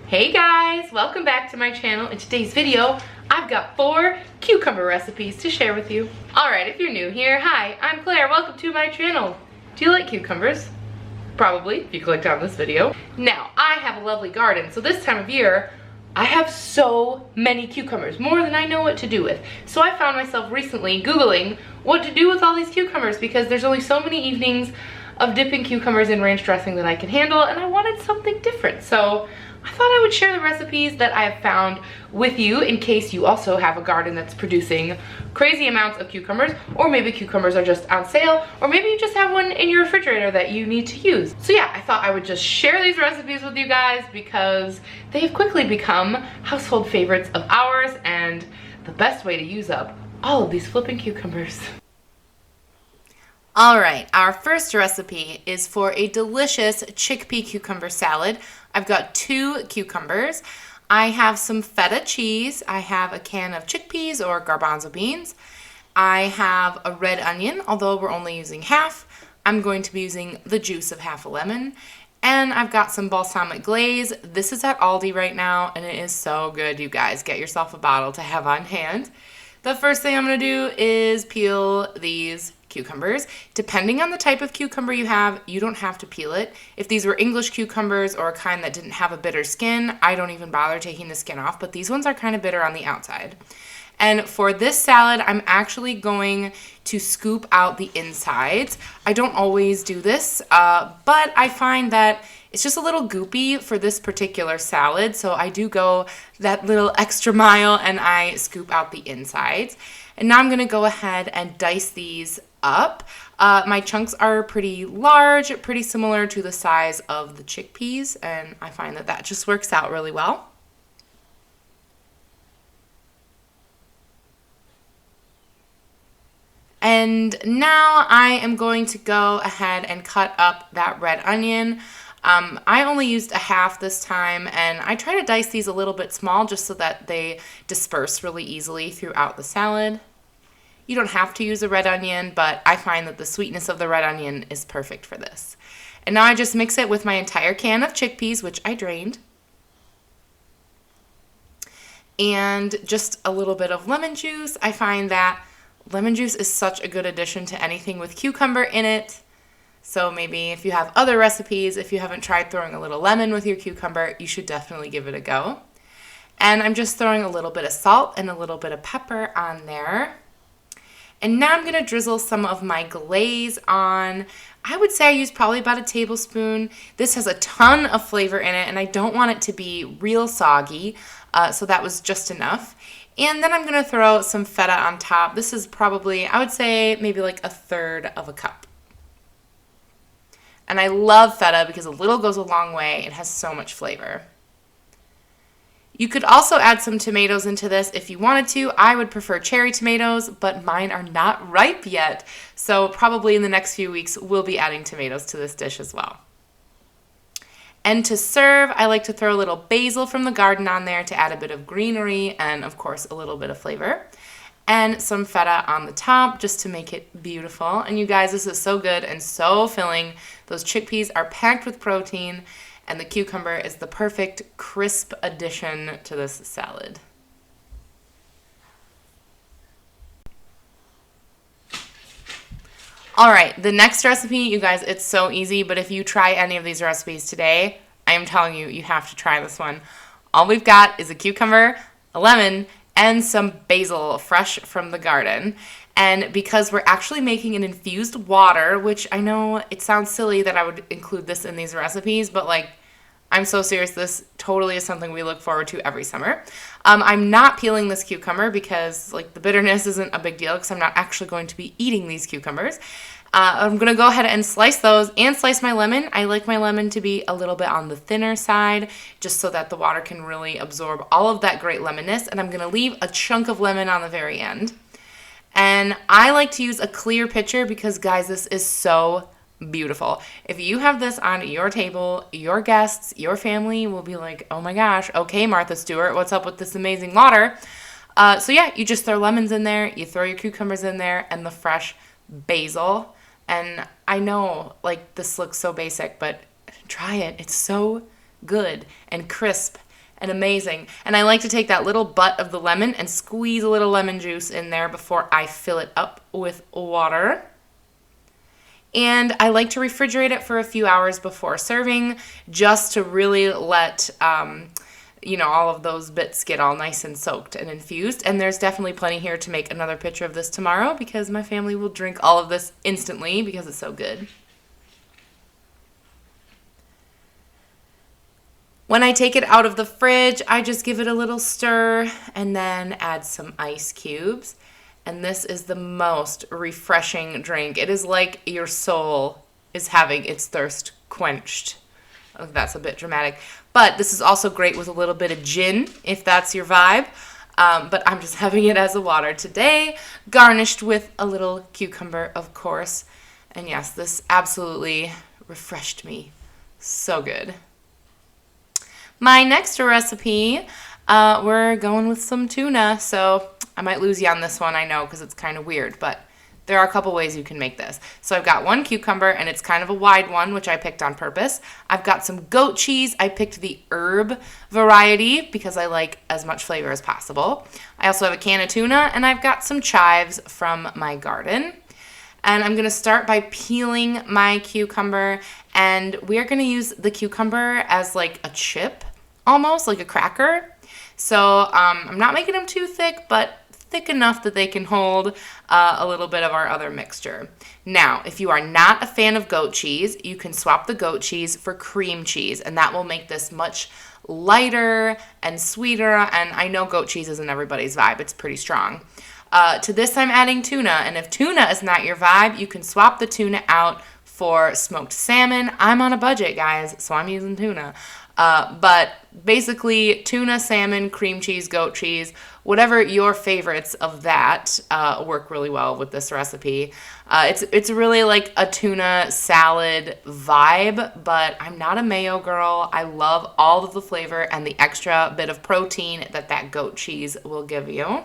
Hey guys, welcome back to my channel. In today's video, I've got 4 cucumber recipes to share with you. Alright, if you're new here, hi, I'm Claire, welcome to my channel. Do you like cucumbers? Probably, if you clicked on this video. Now, I have a lovely garden, so this time of year, I have so many cucumbers, more than I know what to do with. So I found myself recently Googling what to do with all these cucumbers because there's only so many evenings of dipping cucumbers in ranch dressing that I can handle, and I wanted something different. So I thought I would share the recipes that I have found with you in case you also have a garden that's producing crazy amounts of cucumbers, or maybe cucumbers are just on sale, or maybe you just have one in your refrigerator that you need to use. So yeah, I thought I would just share these recipes with you guys because they've quickly become household favorites of ours and the best way to use up all of these flipping cucumbers. All right, our first recipe is for a delicious chickpea cucumber salad. I've got 2 cucumbers. I have some feta cheese. I have a can of chickpeas or garbanzo beans. I have a red onion, although we're only using half. I'm going to be using the juice of half a lemon. And I've got some balsamic glaze. This is at Aldi right now, and it is so good, you guys. Get yourself a bottle to have on hand. The first thing I'm going to do is peel these cucumbers. Depending on the type of cucumber you have, you don't have to peel it. If these were English cucumbers or a kind that didn't have a bitter skin, I don't even bother taking the skin off, but these ones are kind of bitter on the outside. And for this salad, I'm actually going to scoop out the insides. I don't always do this, but I find that it's just a little goopy for this particular salad, so I do go that little extra mile and I scoop out the insides. And now I'm going to go ahead and dice these up. My chunks are pretty large, pretty similar to the size of the chickpeas, and I find that that just works out really well. And now I am going to go ahead and cut up that red onion. I only used a half this time, and I try to dice these a little bit small just so that they disperse really easily throughout the salad. You don't have to use a red onion, but I find that the sweetness of the red onion is perfect for this. And now I just mix it with my entire can of chickpeas, which I drained. And just a little bit of lemon juice. I find that lemon juice is such a good addition to anything with cucumber in it. So maybe if you have other recipes, if you haven't tried throwing a little lemon with your cucumber, you should definitely give it a go. And I'm just throwing a little bit of salt and a little bit of pepper on there. And now I'm going to drizzle some of my glaze on. I would say I use probably about a tablespoon. This has a ton of flavor in it, and I don't want it to be real soggy, so that was just enough. And then I'm going to throw some feta on top. This is probably, I would say, maybe like 1/3 of a cup. And I love feta because a little goes a long way. It has so much flavor. You could also add some tomatoes into this if you wanted to. I would prefer cherry tomatoes, but mine are not ripe yet. So probably in the next few weeks, we'll be adding tomatoes to this dish as well. And to serve, I like to throw a little basil from the garden on there to add a bit of greenery and, of course, a little bit of flavor. And some feta on the top just to make it beautiful. And you guys, this is so good and so filling. Those chickpeas are packed with protein, and the cucumber is the perfect crisp addition to this salad. All right, the next recipe, you guys, it's so easy, but if you try any of these recipes today, I am telling you, you have to try this one. All we've got is a cucumber, a lemon, and some basil fresh from the garden. And because we're actually making an infused water, which I know it sounds silly that I would include this in these recipes, but like, I'm so serious, this totally is something we look forward to every summer. I'm not peeling this cucumber because like the bitterness isn't a big deal because I'm not actually going to be eating these cucumbers. I'm going to go ahead and slice those and slice my lemon. I like my lemon to be a little bit on the thinner side just so that the water can really absorb all of that great lemonness. And I'm going to leave a chunk of lemon on the very end. And I like to use a clear pitcher because, guys, this is so beautiful. If you have this on your table, your guests, your family will be like, oh my gosh, okay, Martha Stewart, what's up with this amazing water? So yeah, you just throw lemons in there, you throw your cucumbers in there, and the fresh basil. And I know, like, this looks so basic, but try it. It's so good and crisp and amazing. And I like to take that little butt of the lemon and squeeze a little lemon juice in there before I fill it up with water. And I like to refrigerate it for a few hours before serving, just to really let all of those bits get all nice and soaked and infused. And there's definitely plenty here to make another picture of this tomorrow, because my family will drink all of this instantly because it's so good. When I take it out of the fridge, I just give it a little stir and then add some ice cubes. And this is the most refreshing drink. It is like your soul is having its thirst quenched. Oh, that's a bit dramatic. But this is also great with a little bit of gin, if that's your vibe. But I'm just having it as a water today, garnished with a little cucumber, of course. And yes, this absolutely refreshed me. So good. My next recipe, we're going with some tuna, so I might lose you on this one, I know, because it's kind of weird, but there are a couple ways you can make this. So I've got one cucumber, and it's kind of a wide one, which I picked on purpose. I've got some goat cheese. I picked the herb variety because I like as much flavor as possible. I also have a can of tuna, and I've got some chives from my garden. And I'm going to start by peeling my cucumber, and we're going to use the cucumber as like a chip, almost like a cracker. So I'm not making them too thick, but thick enough that they can hold a little bit of our other mixture. Now, if you are not a fan of goat cheese, you can swap the goat cheese for cream cheese, and that will make this much lighter and sweeter. And I know goat cheese isn't everybody's vibe. It's pretty strong. To this, I'm adding tuna, and if tuna is not your vibe, you can swap the tuna out for smoked salmon. I'm on a budget, guys, so I'm using tuna. But basically, tuna, salmon, cream cheese, goat cheese, whatever your favorites of that work really well with this recipe. It's really like a tuna salad vibe, but I'm not a mayo girl. I love all of the flavor and the extra bit of protein that goat cheese will give you.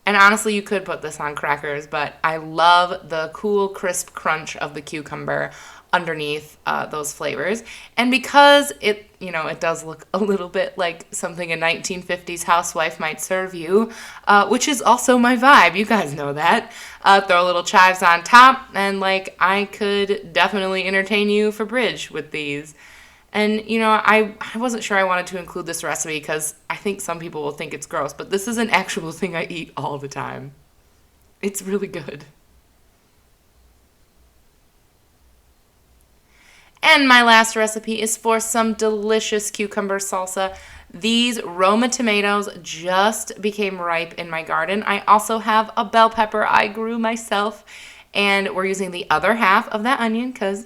And honestly, you could put this on crackers, but I love the cool, crisp crunch of the cucumber underneath those flavors. And because it does look a little bit like something a 1950s housewife might serve you, which is also my vibe. You guys know that. Throw a little chives on top, and I could definitely entertain you for bridge with these. And, I wasn't sure I wanted to include this recipe because I think some people will think it's gross, but this is an actual thing I eat all the time. It's really good. And my last recipe is for some delicious cucumber salsa. These Roma tomatoes just became ripe in my garden. I also have a bell pepper I grew myself. And we're using the other half of that onion because,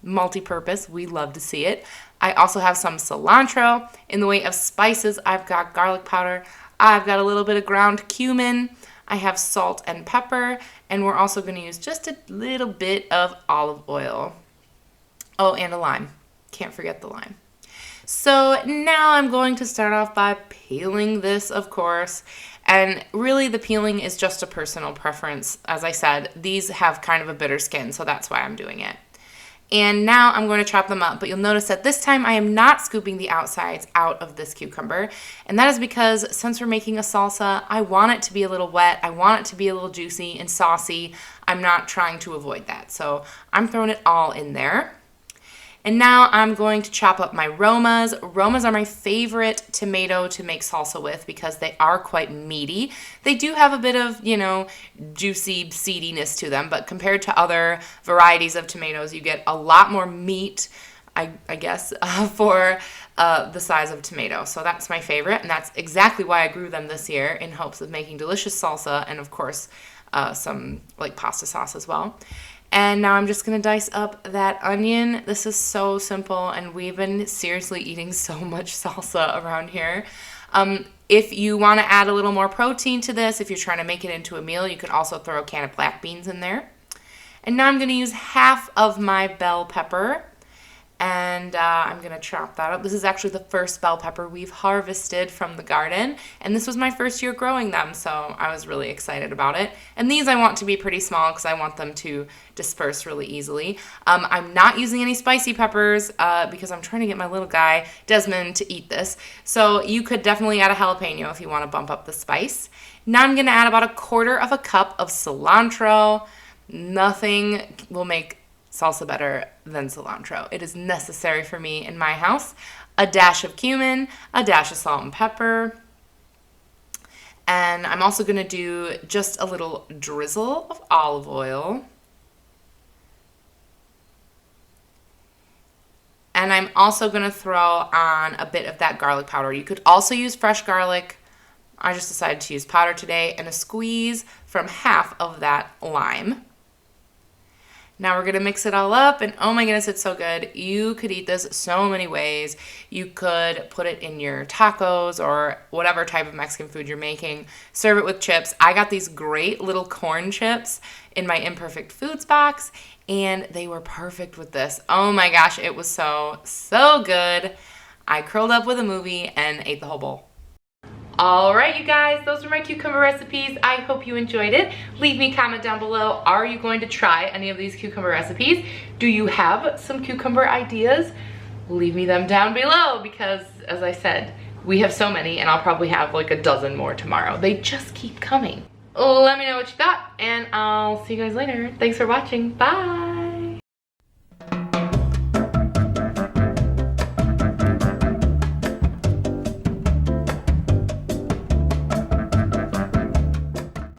multi-purpose. We love to see it. I also have some cilantro. In the way of spices, I've got garlic powder. I've got a little bit of ground cumin. I have salt and pepper. And we're also going to use just a little bit of olive oil. Oh, and a lime. Can't forget the lime. So now I'm going to start off by peeling this, of course. And really, the peeling is just a personal preference. As I said, these have kind of a bitter skin, so that's why I'm doing it. And now I'm going to chop them up, but you'll notice that this time I am not scooping the outsides out of this cucumber. And that is because since we're making a salsa, I want it to be a little wet. I want it to be a little juicy and saucy. I'm not trying to avoid that. So I'm throwing it all in there. And now I'm going to chop up my Romas. Romas are my favorite tomato to make salsa with because they are quite meaty. They do have a bit of, juicy seediness to them, but compared to other varieties of tomatoes, you get a lot more meat, I guess, for the size of tomato. So that's my favorite, and that's exactly why I grew them this year in hopes of making delicious salsa and, of course, some pasta sauce as well. And now I'm just going to dice up that onion. This is so simple, and we've been seriously eating so much salsa around here. If you want to add a little more protein to this, if you're trying to make it into a meal, you could also throw a can of black beans in there. And now I'm going to use half of my bell pepper, And I'm gonna chop that up. This is actually the first bell pepper we've harvested from the garden, and this was my first year growing them, so I was really excited about it. And these I want to be pretty small because I want them to disperse really easily. I'm not using any spicy peppers because I'm trying to get my little guy, Desmond, to eat this. So you could definitely add a jalapeno if you want to bump up the spice. Now I'm gonna add about 1/4 cup of cilantro. Nothing will make salsa better than cilantro. It is necessary for me in my house. A dash of cumin, a dash of salt and pepper. And I'm also gonna do just a little drizzle of olive oil. And I'm also gonna throw on a bit of that garlic powder. You could also use fresh garlic. I just decided to use powder today, and a squeeze from half of that lime. Now we're gonna mix it all up, and oh my goodness, it's so good. You could eat this so many ways. You could put it in your tacos or whatever type of Mexican food you're making. Serve it with chips. I got these great little corn chips in my Imperfect Foods box, and they were perfect with this. Oh my gosh, it was so good. I curled up with a movie and ate the whole bowl. All right, you guys, those are my cucumber recipes. I hope you enjoyed it. Leave me a comment down below. Are you going to try any of these cucumber recipes? Do you have some cucumber ideas? Leave me them down below because, as I said, we have so many, and I'll probably have like a dozen more tomorrow. They just keep coming. Let me know what you thought, and I'll see you guys later. Thanks for watching. Bye.